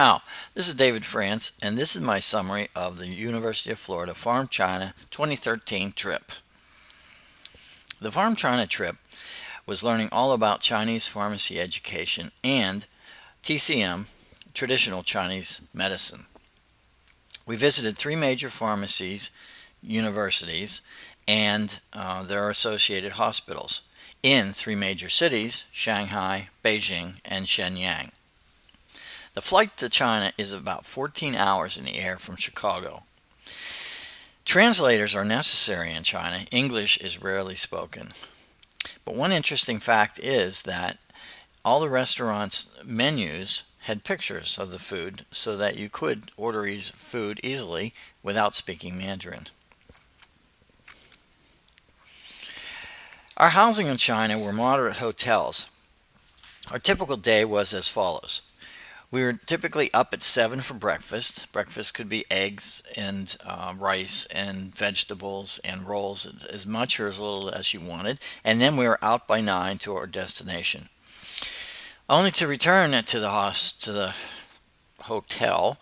Now, this is David Frantz, and this is my summary of the University of Florida PharmChina 2013 trip. The PharmChina trip was learning all about Chinese pharmacy education and TCM, traditional Chinese medicine. We visited three major pharmacies, universities, and their associated hospitals in three major cities: Shanghai, BEIJING, and SHENYANG. The flight to China is about 14 hours in the air from Chicago. Translators are necessary in China. English is rarely spoken. But one interesting fact is that all the restaurants' menus had pictures of the food so that you could order food easily without speaking Mandarin. Our housing in China were moderate hotels. Our typical day was as follows. We were typically up at 7 for breakfast. Breakfast could be eggs and rice and vegetables and rolls, as much or as little as you wanted. And then we were out by 9 to our destination, only to return to the hotel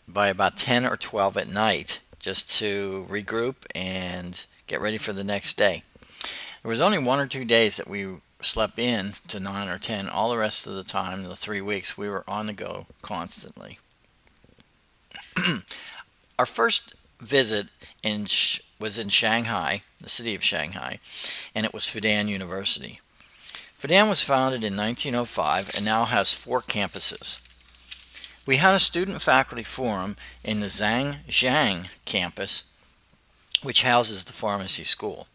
by about 10 or 12 at night, just to regroup and get ready for the next day. There was only 1 or 2 days that we slept in to 9 or 10. All the rest of the time, the 3 weeks, we were on the go constantly. Our first visit was in Shanghai, the city of Shanghai, and it was Fudan University. Fudan was founded in 1905 and now has 4 campuses. We had a student-faculty forum in the Zhangjiang campus, which houses the pharmacy school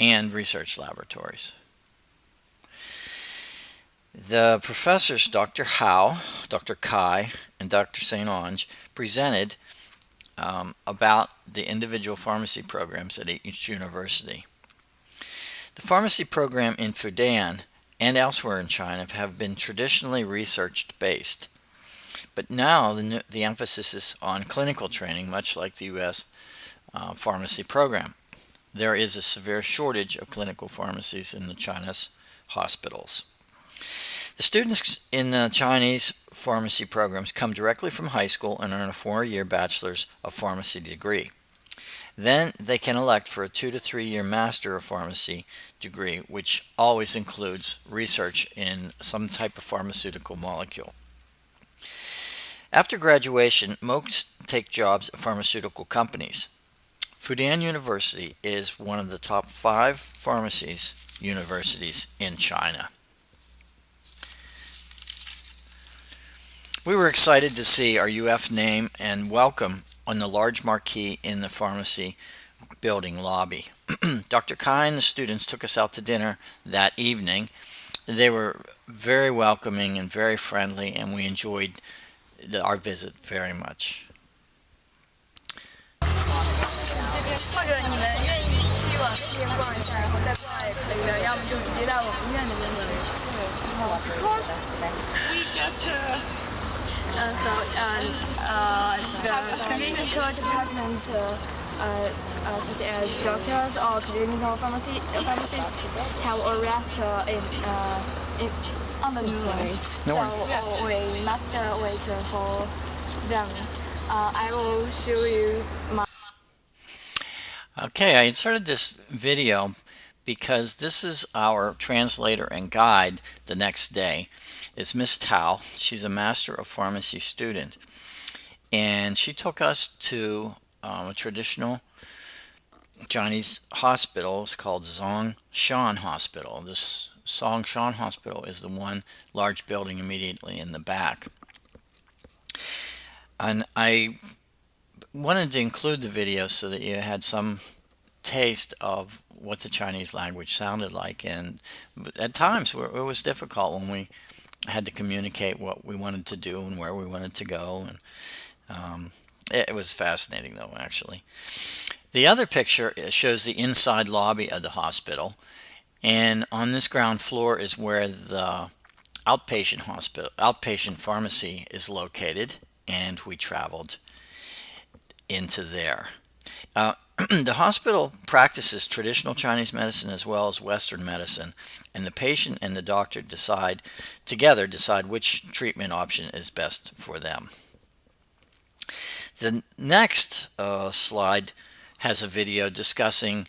and research laboratories. The professors, Dr. Hao, Dr. Kai, and Dr. St. Onge, presented about the individual pharmacy programs at each university. The pharmacy program in Fudan and elsewhere in China have been traditionally research-based, but now the emphasis is on clinical training, much like the U.S. Pharmacy program. There is a severe shortage of clinical pharmacies in China's hospitals. The students in the Chinese pharmacy programs come directly from high school and earn a 4-year bachelor's of pharmacy degree. Then they can elect for a 2 to 3 year master of pharmacy degree, which always includes research in some type of pharmaceutical molecule. After graduation, most take jobs at pharmaceutical companies. Fudan University is one of the top 5 universities in China. We were excited to see our UF name and welcome on the large marquee in the pharmacy building lobby. Dr. Kai and the students took us out to dinner that evening. They were very welcoming and very friendly, and we enjoyed our visit very much. 或者你们愿意去往那边逛一下，然后再过来也可以的，要么就直接到我们院那边去。We just the clinical department such as doctors or clinical pharmacists have arrived on the new way. So we must wait for them. I will show you my. Okay, I inserted this video because this is our translator and guide the next day. It's Miss Tao. She's a Master of Pharmacy student. And she took us to a traditional Chinese hospital. It's called Zongshan Hospital. This Zongshan Hospital is the one large building immediately in the back. And I wanted to include the video so that you had some taste of what the Chinese language sounded like, and at times it was difficult when we had to communicate what we wanted to do and where we wanted to go, and it was fascinating though, actually. The other picture shows the inside lobby of the hospital, and on this ground floor is where the outpatient pharmacy is located, and we traveled into there. The hospital practices traditional Chinese medicine as well as Western medicine, and the patient and the doctor together decide which treatment option is best for them. The next slide has a video discussing,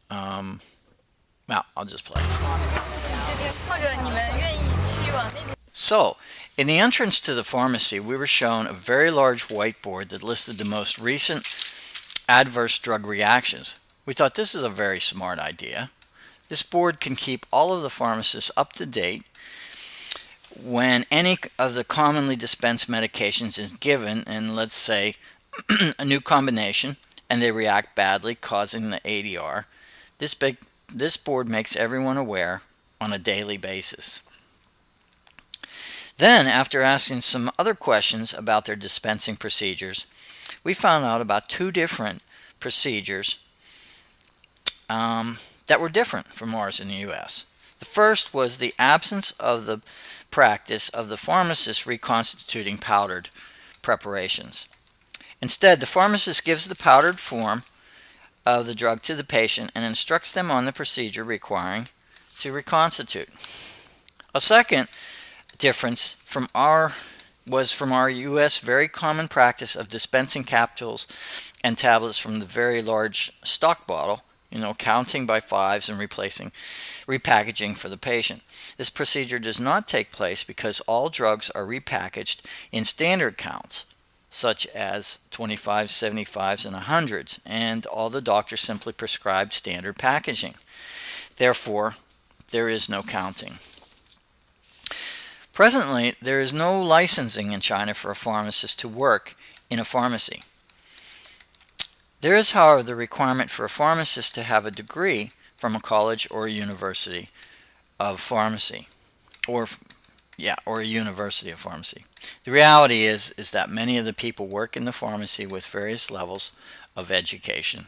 I'll just play. So, in the entrance to the pharmacy, we were shown a very large whiteboard that listed the most recent adverse drug reactions. We thought this is a very smart idea. This board can keep all of the pharmacists up to date when any of the commonly dispensed medications is given, and let's say a new combination, and they react badly, causing the ADR. This board makes everyone aware on a daily basis. Then, after asking some other questions about their dispensing procedures, we found out about two different procedures that were different from ours in the U.S. The first was the absence of the practice of the pharmacist reconstituting powdered preparations. Instead, the pharmacist gives the powdered form of the drug to the patient and instructs them on the procedure requiring to reconstitute. A second difference was from our U.S. very common practice of dispensing capsules and tablets from the very large stock bottle, counting by fives and repackaging for the patient. This procedure does not take place because all drugs are repackaged in standard counts, such as 25s, 75s, and 100s, and all the doctors simply prescribe standard packaging. Therefore, there is no counting. Presently, there is no licensing in China for a pharmacist to work in a pharmacy. There is, however, the requirement for a pharmacist to have a degree from a college or a university of pharmacy, or a university of pharmacy. The reality is that many of the people work in the pharmacy with various levels of education.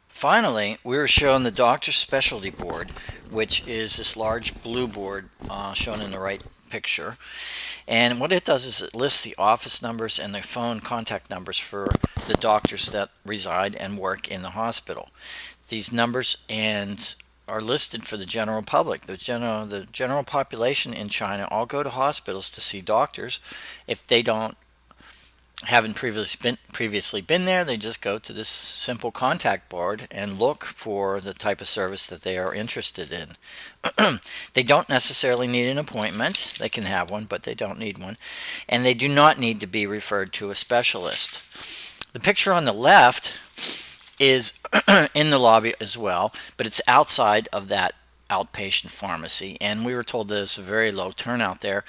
Finally, we were shown the doctor's specialty board, which is this large blue board shown in the right picture. And what it does is it lists the office numbers and the phone contact numbers for the doctors that reside and work in the hospital. These numbers are listed for the general public. The general population in China all go to hospitals to see doctors. If they haven't previously been there, they just go to this simple contact board and look for the type of service that they are interested in. They don't necessarily need an appointment. They can have one, but they don't need one. And they do not need to be referred to a specialist. The picture on the left is in the lobby as well, but it's outside of that outpatient pharmacy, and we were told that it's a very low turnout there.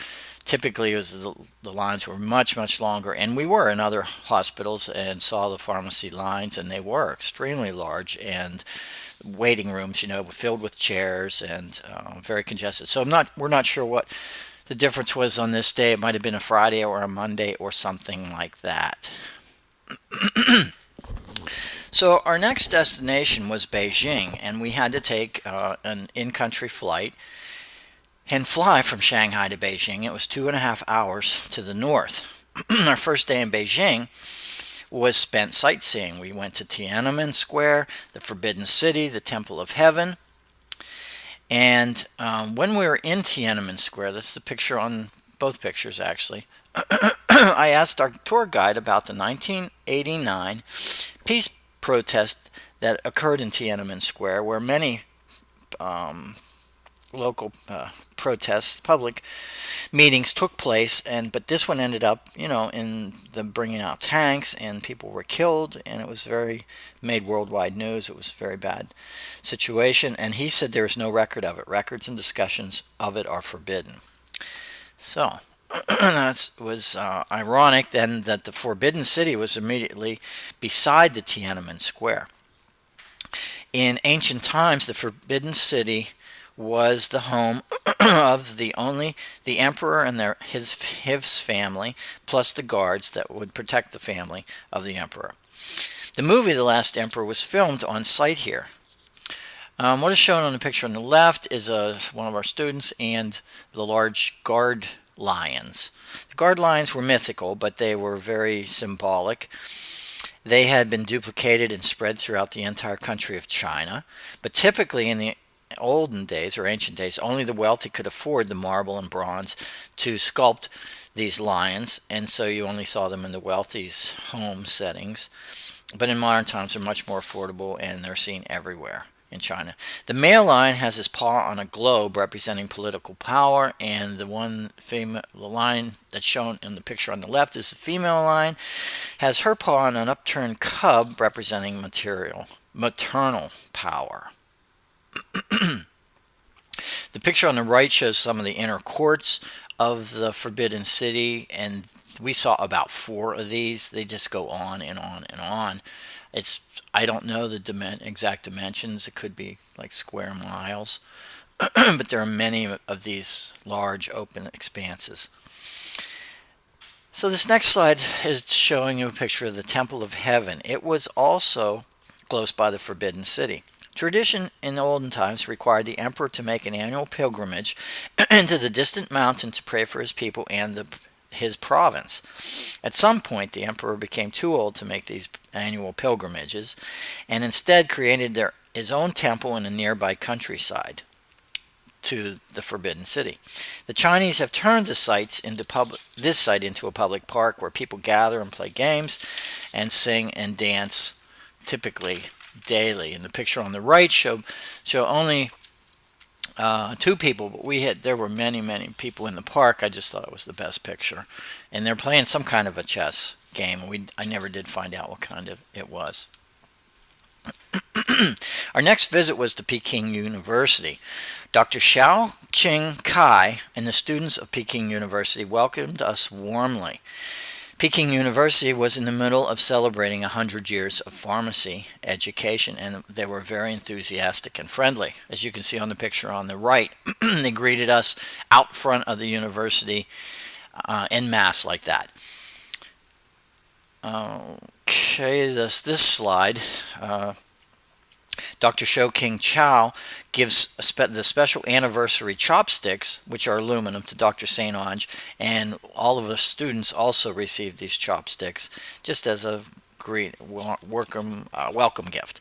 Typically, the lines were much, much longer, and we were in other hospitals and saw the pharmacy lines, and they were extremely large, and waiting rooms, filled with chairs and very congested. So we're not sure what the difference was on this day. It might have been a Friday or a Monday or something like that. So our next destination was Beijing, and we had to take an in-country flight and fly from Shanghai to Beijing. It was 2.5 hours to the north. Our first day in Beijing was spent sightseeing. We went to Tiananmen Square, the Forbidden City, the Temple of Heaven. And when we were in Tiananmen Square, that's the picture on both pictures actually, I asked our tour guide about the 1989 peace protest that occurred in Tiananmen Square, where many local protests, public meetings took place, but this one ended up, in them bringing out tanks, and people were killed, and it was made worldwide news. It was a very bad situation, and he said there is no record of it. Records and discussions of it are forbidden. So that was ironic then that the Forbidden City was immediately beside the Tiananmen Square. In ancient times, the Forbidden City was the home of the emperor and his family, plus the guards that would protect the family of the emperor. The movie The Last Emperor was filmed on site here. What is shown on the picture on the left is one of our students and the large guard lions. The guard lions were mythical, but they were very symbolic. They had been duplicated and spread throughout the entire country of China, but typically in the olden days or ancient days, only the wealthy could afford the marble and bronze to sculpt these lions, and so you only saw them in the wealthy's home settings. But in modern times, they're much more affordable and they're seen everywhere in China. The male lion has his paw on a globe representing political power, and the lion that's shown in the picture on the left is the female lion, has her paw on an upturned cub representing maternal power. The picture on the right shows some of the inner courts of the Forbidden City, and we saw about 4 of these. They just go on and on and on. I don't know the exact dimensions. It could be like square miles, but there are many of these large open expanses. So this next slide is showing you a picture of the Temple of Heaven. It was also close by the Forbidden City. Tradition in olden times required the emperor to make an annual pilgrimage into the distant mountain to pray for his people and his province. At some point, the emperor became too old to make these annual pilgrimages and instead created his own temple in a nearby countryside to the Forbidden City. The Chinese have turned this site into a public park where people gather and play games and sing and dance, typically daily. And the picture on the right show only 2 people, but there were many people in the park. I just thought it was the best picture, and they're playing some kind of a chess game. I never did find out what kind of it was. Our next visit was to Peking University. Dr. Xiaoqing Kai and the students of Peking University welcomed us warmly. Peking University was in the middle of celebrating 100 years of pharmacy education, and they were very enthusiastic and friendly. As you can see on the picture on the right, they greeted us out front of the university en masse like that. Okay, this slide, Dr. Xiaoqing Chow gives the special anniversary chopsticks, which are aluminum, to Dr. St. Onge, and all of the students also received these chopsticks just as a welcome gift.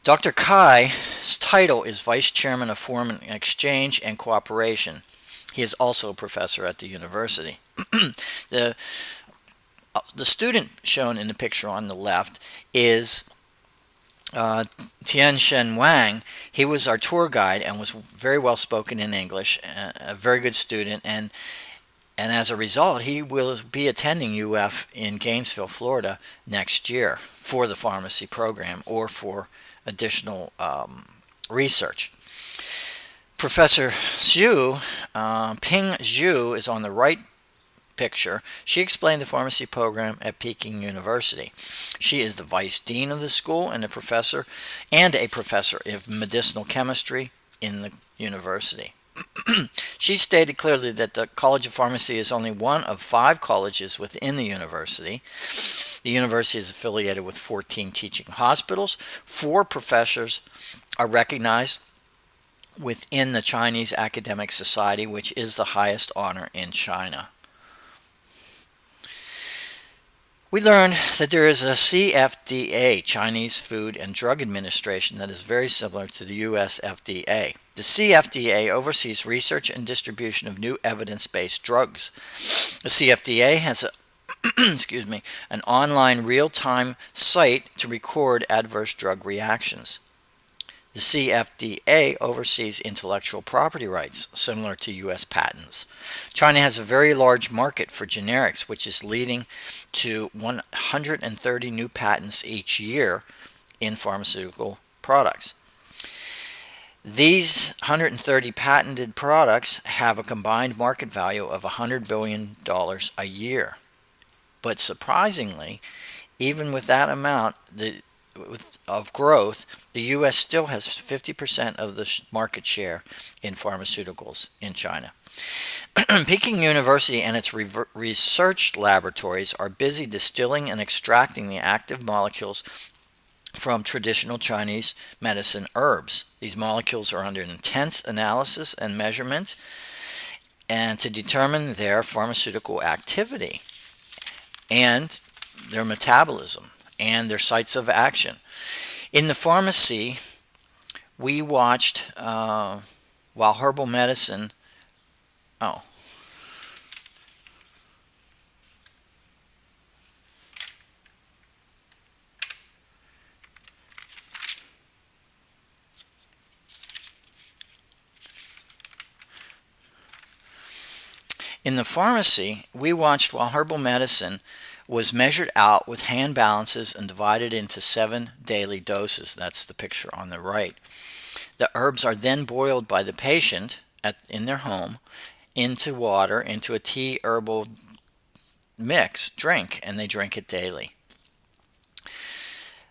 Dr. Kai's title is Vice Chairman of Foreign Exchange and Cooperation. He is also a professor at the university. The student shown in the picture on the left is Tianxian Wang. He was our tour guide and was very well spoken in English, a very good student, and as a result, he will be attending UF in Gainesville, Florida next year for the pharmacy program or for additional research. Professor Xu, Ping Zhu, is on the right picture. She explained the pharmacy program at Peking University. She is the vice dean of the school and a professor of medicinal chemistry in the university. She stated clearly that the College of Pharmacy is only one of 5 colleges within the university. The university is affiliated with 14 teaching hospitals. 4 professors are recognized within the Chinese Academic Society, which is the highest honor in China. We learned that there is a CFDA, Chinese Food and Drug Administration, that is very similar to the US FDA. The CFDA oversees research and distribution of new evidence-based drugs. The CFDA has an online real-time site to record adverse drug reactions. The CFDA oversees intellectual property rights, similar to U.S. patents. China has a very large market for generics, which is leading to 130 new patents each year in pharmaceutical products. These 130 patented products have a combined market value of $100 billion a year. But surprisingly, even with that amount of growth, the U.S. still has 50% of the market share in pharmaceuticals in China. Peking University and its research laboratories are busy distilling and extracting the active molecules from traditional Chinese medicine herbs. These molecules are under intense analysis and measurement and to determine their pharmaceutical activity. And their metabolism and their sites of action. In the pharmacy, we watched while herbal medicine. Oh. In the pharmacy, we watched while herbal medicine was measured out with hand balances and divided into 7 daily doses. That's the picture on the right. The herbs are then boiled by the patient in their home into water, into a tea herbal mix drink, and they drink it daily.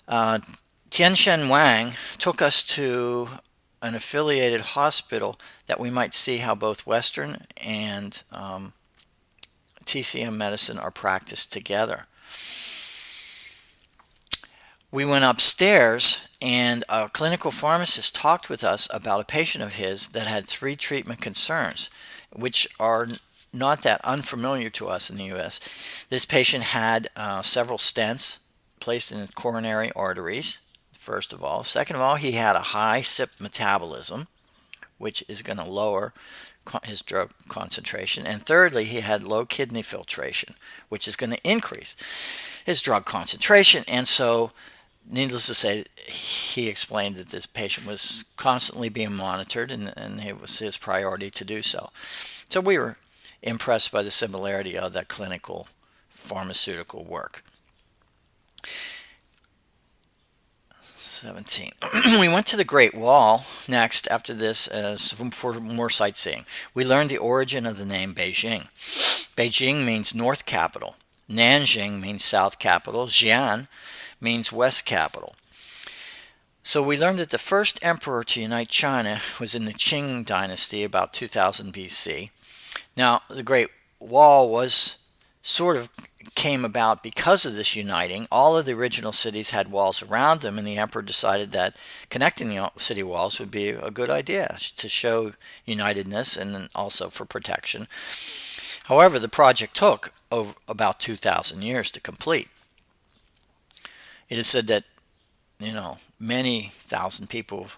Tianxian Wang took us to an affiliated hospital that we might see how both Western and TCM medicine are practiced together. We went upstairs and a clinical pharmacist talked with us about a patient of his that had 3 treatment concerns, which are not that unfamiliar to us in the U.S. This patient had several stents placed in his coronary arteries, first of all. Second of all, he had a high CYP metabolism, which is going to lower his drug concentration. And thirdly, he had low kidney filtration, which is going to increase his drug concentration. And so, needless to say, he explained that this patient was constantly being monitored, and it was his priority to do so. So we were impressed by the similarity of that clinical pharmaceutical work. 17. We went to the Great Wall next after this for more sightseeing. We learned the origin of the name Beijing. Beijing means north capital. Nanjing means south capital. Xi'an means west capital. So we learned that the first emperor to unite China was in the Qing dynasty about 2000 BC. Now, the Great Wall came about because of this uniting. All of the original cities had walls around them, and the emperor decided that connecting the city walls would be a good idea to show unitedness and also for protection. However, the project took about 2,000 years to complete. It is said that, many thousand people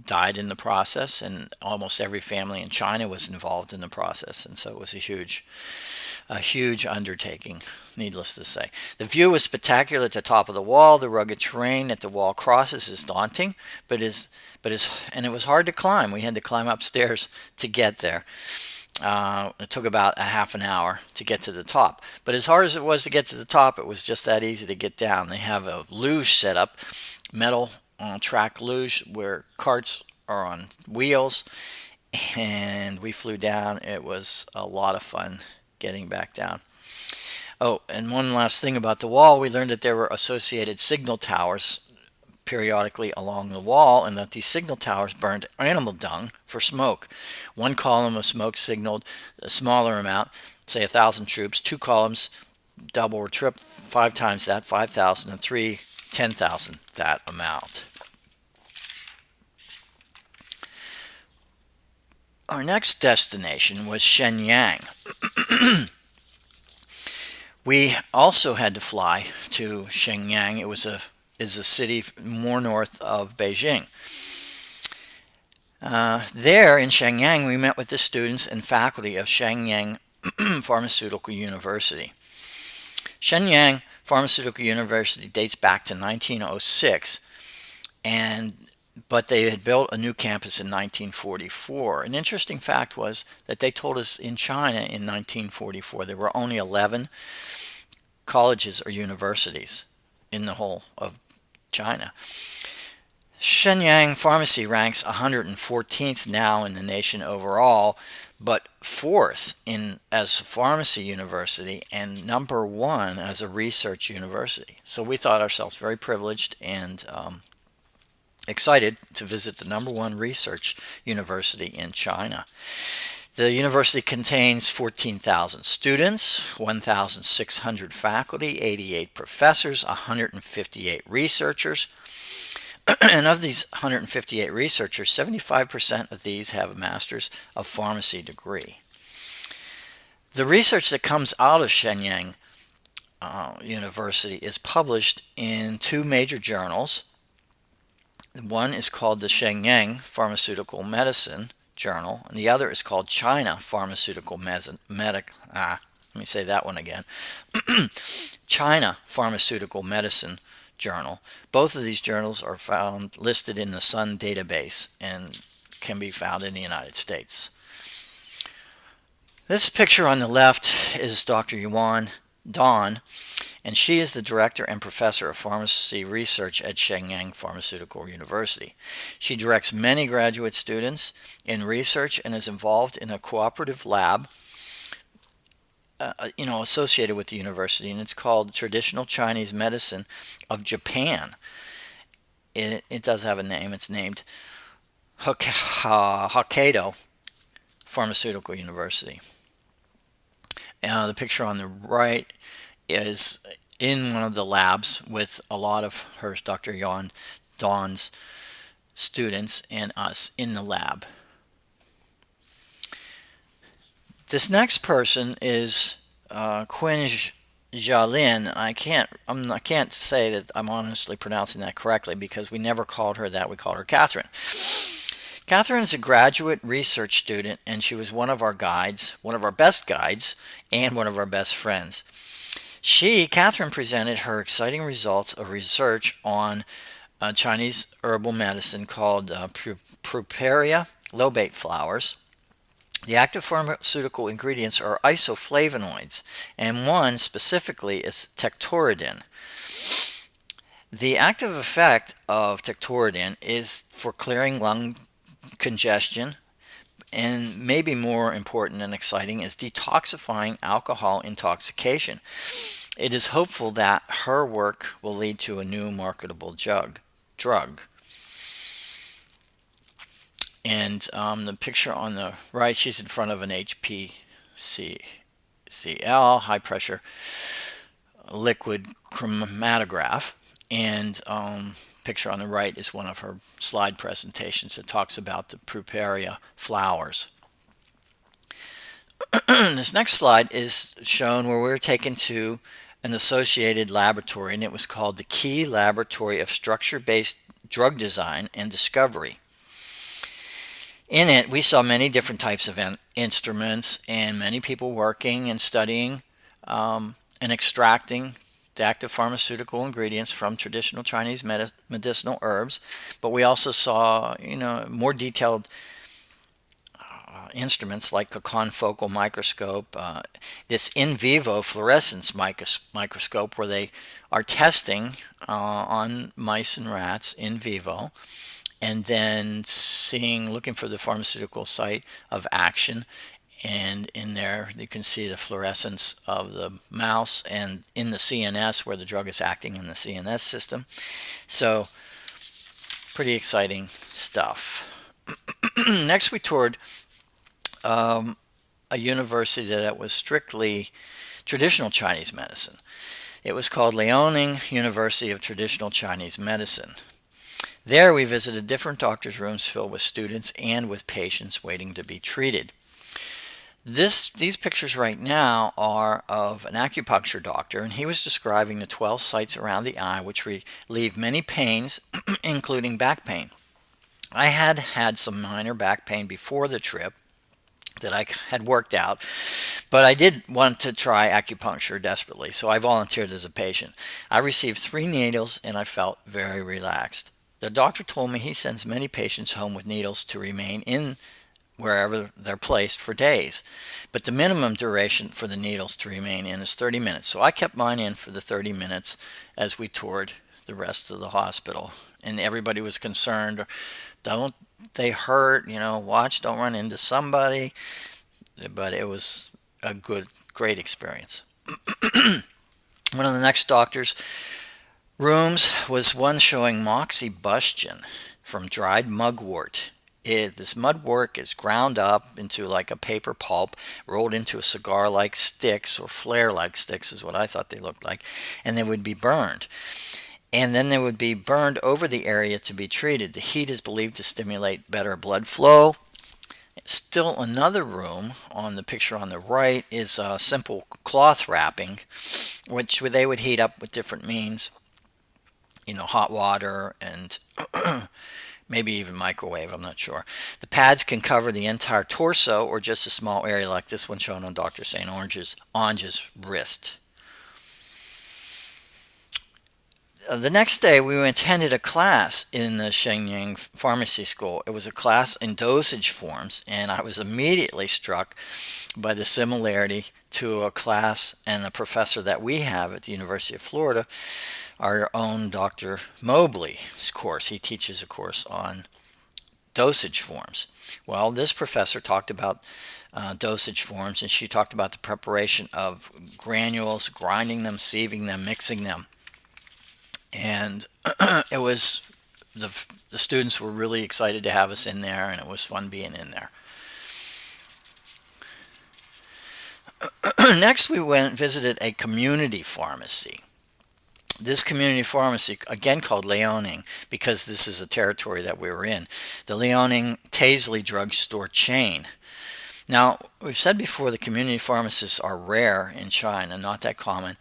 died in the process, and almost every family in China was involved in the process, and so it was a huge undertaking, needless to say. The view was spectacular at the top of the wall. The rugged terrain that the wall crosses is daunting, and it was hard to climb. We had to climb upstairs to get there. It took about a half an hour to get to the top. But as hard as it was to get to the top, it was just that easy to get down. They have a luge set up, metal track luge, where carts are on wheels, and we flew down. It was a lot of fun getting back down. Oh, and one last thing about the wall. We learned that there were associated signal towers periodically along the wall, and that these signal towers burned animal dung for smoke. One column of smoke signaled a smaller amount, say 1,000 troops. 2 columns, double or triple, 5 times that, 5,000, and 3, 10,000 that amount. Our next destination was Shenyang. We also had to fly to Shenyang. It is a city more north of Beijing. There in Shenyang, we met with the students and faculty of Shenyang Pharmaceutical University. Shenyang Pharmaceutical University dates back to 1906, but they had built a new campus in 1944. An interesting fact was that they told us in China in 1944 there were only 11 colleges or universities in the whole of China. Shenyang Pharmacy ranks 114th now in the nation overall, but 4th as a pharmacy university and number 1 as a research university. So we thought ourselves very privileged and excited to visit the number 1 research university in China. The university contains 14,000 students, 1,600 faculty, 88 professors, 158 researchers. And of these 158 researchers, 75% of these have a Master's of Pharmacy degree. The research that comes out of Shenyang University is published in two major journals. One is called the Shenyang Pharmaceutical Medicine Journal, and the other is called China Pharmaceutical let me say that one again. China Pharmaceutical Medicine Journal. Both of these journals are found listed in the Sun database and can be found in the United States. This picture on the left is Dr. Yuan Dawn, and she is the director and professor of pharmacy research at Shenyang Pharmaceutical University. She directs many graduate students in research and is involved in a cooperative lab associated with the university, and it's called Traditional Chinese Medicine of Japan. It does have a name. It's named Hokkaido Pharmaceutical University. The picture on the right is in one of the labs with a lot of Dr. Yuan Dawn's students and us in the lab. This next person is Quinn Jalin. I can't say that I'm honestly pronouncing that correctly because we never called her that. We called her Catherine. Catherine is a graduate research student, and she was one of our guides, one of our best guides, and one of our best friends. Catherine, presented her exciting results of research on Chinese herbal medicine called Purpurea lobate flowers. The active pharmaceutical ingredients are isoflavonoids, and one specifically is tectoridin. The active effect of tectoridin is for clearing lung congestion, and maybe more important and exciting is detoxifying alcohol intoxication. It is hopeful that her work will lead to a new marketable drug. And the picture on the right, she's in front of an HPCL, high pressure liquid chromatograph. And picture on the right is one of her slide presentations that talks about the Purpurea flowers. This next slide is shown where we were taken to an associated laboratory, and it was called the Key Laboratory of Structure-Based Drug Design and Discovery. In it, we saw many different types of instruments and many people working and studying and extracting the active pharmaceutical ingredients from traditional Chinese medicinal herbs. But we also saw, more detailed instruments like a confocal microscope, this in vivo fluorescence microscope where they are testing on mice and rats in vivo, and then looking for the pharmaceutical site of action. And in there you can see the fluorescence of the mouse and in the CNS where the drug is acting in the CNS system. So pretty exciting stuff. Next we toured a university that was strictly traditional Chinese medicine. It was called Liaoning University of Traditional Chinese Medicine. There we visited different doctors' rooms filled with students and with patients waiting to be treated. These pictures right now are of an acupuncture doctor, and he was describing the 12 sites around the eye which relieve many pains, including back pain. I had some minor back pain before the trip that I had worked out, but I did want to try acupuncture desperately, so I volunteered as a patient. I received 3 needles, and I felt very relaxed. The doctor told me he sends many patients home with needles to remain in wherever they're placed for days, but the minimum duration for the needles to remain in is 30 minutes. So I kept mine in for the 30 minutes as we toured the rest of the hospital, and everybody was concerned, don't they hurt, watch, don't run into somebody. But it was a great experience. One of the next doctor's rooms was one showing moxibustion from dried mugwort. This mugwort is ground up into like a paper pulp, rolled into a cigar-like sticks, or flare-like sticks is what I thought they looked like, and they would be burned. And then they would be burned over the area to be treated. The heat is believed to stimulate better blood flow, Still another room on the picture on the right is simple cloth wrapping, which they would heat up with different means, hot water and maybe even microwave, I'm not sure. The pads can cover the entire torso or just a small area like this one shown on Dr. St. Onge's wrist. The next day, we attended a class in the Shenyang Pharmacy School. It was a class in dosage forms, and I was immediately struck by the similarity to a class and a professor that we have at the University of Florida, our own Dr. Mobley's course. He teaches a course on dosage forms. Well, this professor talked about dosage forms, and she talked about the preparation of granules, grinding them, sieving them, mixing them. And it was the students were really excited to have us in there, and it was fun being in there. Next, we visited a community pharmacy. This community pharmacy, again called Liaoning, because this is a territory that we were in, the Liaoning Taisley drugstore chain. Now, we've said before the community pharmacists are rare in China, not that common,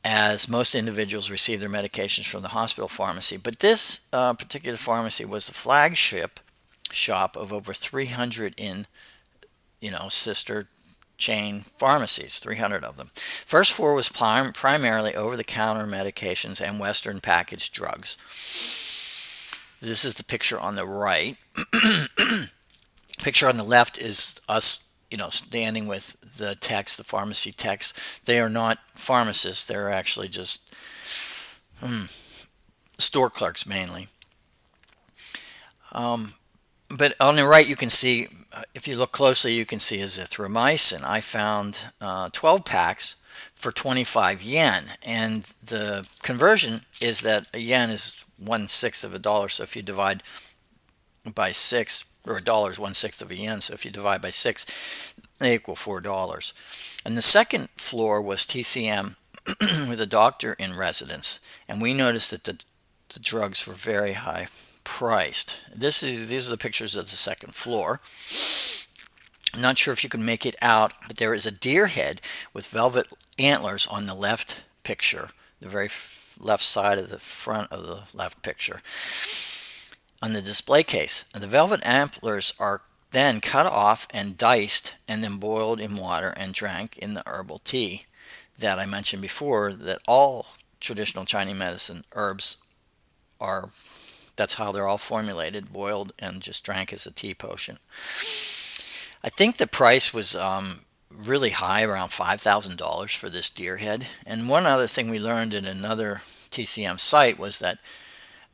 as most individuals receive their medications from the hospital pharmacy. But this particular pharmacy was the flagship shop of over 300 sister chain pharmacies, 300 of them. First floor was primarily over-the-counter medications and Western packaged drugs. This is the picture on the right. Picture on the left is us standing with the techs, the pharmacy techs. They are not pharmacists. They're actually just store clerks mainly. But on the right, you can see, if you look closely, you can see azithromycin. I found 12 packs for 25 yen. And the conversion is that a yen is 1/6 of a dollar. So if you divide by 6, or a dollar is 1/6 of a yen, so if you divide by 6, they equal $4. And the second floor was TCM with a doctor in residence, and we noticed that the drugs were very high priced. These are the pictures of the second floor. I'm not sure if you can make it out, but there is a deer head with velvet antlers on the left picture, the very left side of the front of the left picture. On the display case, the velvet antlers are then cut off and diced and then boiled in water and drank in the herbal tea that I mentioned before, that all traditional Chinese medicine herbs are, that's how they're all formulated, boiled and just drank as a tea potion. I think the price was really high, around $5,000 for this deer head. And one other thing we learned in another TCM site was that,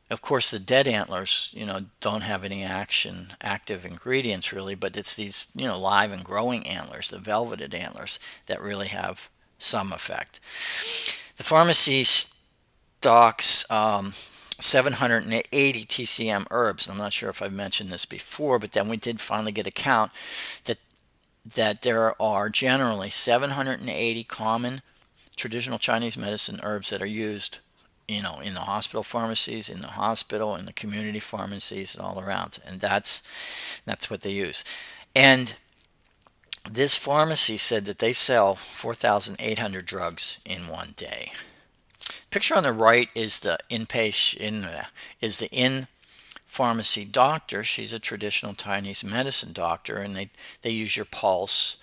of course, the dead antlers, don't have any active ingredients really, but it's these, live and growing antlers, the velveted antlers, that really have some effect. The pharmacy stocks 780 TCM herbs. I'm not sure if I've mentioned this before, but then we did finally get a count that there are generally 780 common traditional Chinese medicine herbs that are used in the hospital pharmacies, in the hospital, in the community pharmacies, and all around. And that's what they use. And this pharmacy said that they sell 4,800 drugs in one day. Picture on the right is the in-pharmacy doctor. She's a traditional Chinese medicine doctor, and they use your pulse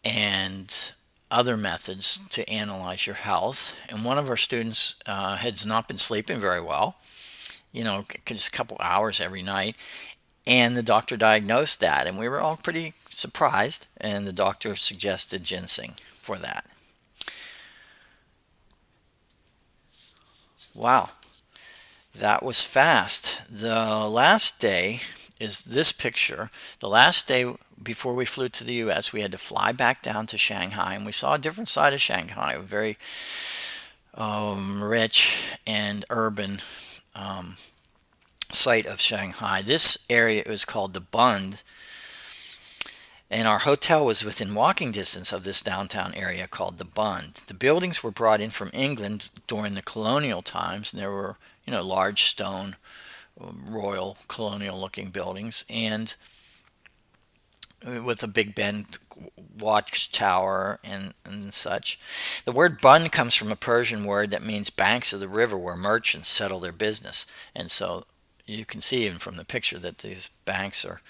and other methods to analyze your health. And one of our students has not been sleeping very well, just a couple hours every night, and the doctor diagnosed that, and we were all pretty surprised, and the doctor suggested ginseng for that. Wow, that was fast. The last day is this picture. The last day before we flew to the U.S., we had to fly back down to Shanghai, and we saw a different side of Shanghai, a very rich and urban site of Shanghai. This area is called the Bund, and our hotel was within walking distance of this downtown area called the Bund. The buildings were brought in from England during the colonial times, and there were, large stone, royal, colonial-looking buildings, and with a Big Ben watchtower and such. The word bun comes from a Persian word that means banks of the river where merchants settle their business. And so you can see even from the picture that these banks are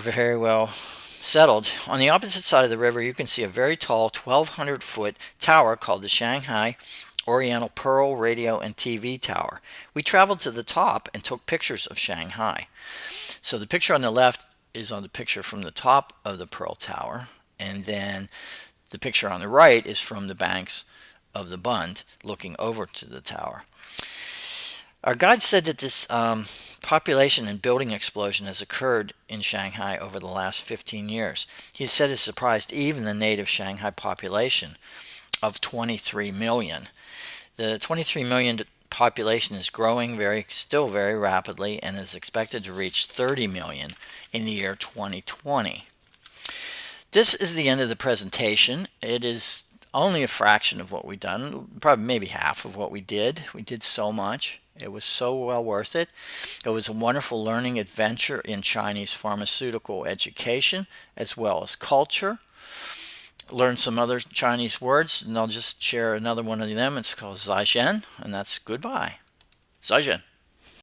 very well settled. On the opposite side of the river, you can see a very tall 1,200-foot tower called the Shanghai Oriental Pearl Radio and TV Tower. We traveled to the top and took pictures of Shanghai. So the picture on the left is on the picture from the top of the Pearl Tower, and then the picture on the right is from the banks of the Bund looking over to the tower. Our guide said that this population and building explosion has occurred in Shanghai over the last 15 years. He said it surprised even the native Shanghai population of 23 million. The 23 million population is growing still very rapidly and is expected to reach 30 million in the year 2020. This is the end of the presentation. It is only a fraction of what we've done, probably maybe half of what we did. We did so much. It was so well worth it. It was a wonderful learning adventure in Chinese pharmaceutical education as well as culture. Learned some other Chinese words, and I'll just share another one of them. It's called Zaijian, and that's goodbye. Zaijian.